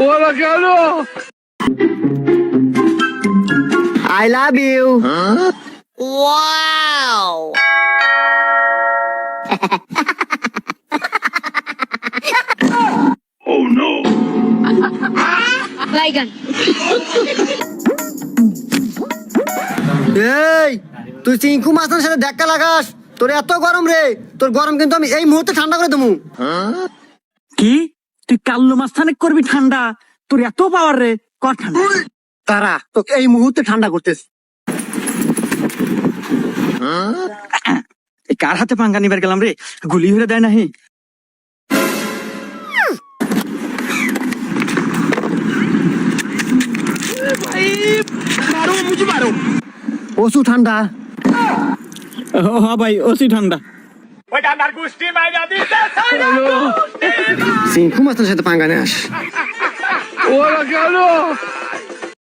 ওরা কেন? I love you. Wow! Oh no! Baigan. এই তুই চিঙ্কু মাস্টারের সাথে দেখা লাগাস, তোর এত গরম রে, তোর গরম কিন্তু আমি এই মুহূর্তে ঠান্ডা করে দেবো। কি তুই কাল্লু মাস্তানে করবি ঠান্ডা? তোর এত পাওয়ার রে, কর ঠান্ডা। তারা তোকে এই মুহূর্তে ঠান্ডা করতেছে। এই কার হাতে পাঙ্গা নিবার গেলাম রে, গুলি হয়ে দেয় না হে। ওসু ঠান্ডা। হ্যাঁ ভাই, ওসি ঠান্ডা। চিঙ্কু মাস্টারের সাথে পাঙ্গা নিয়ে আস। ওরা কেন?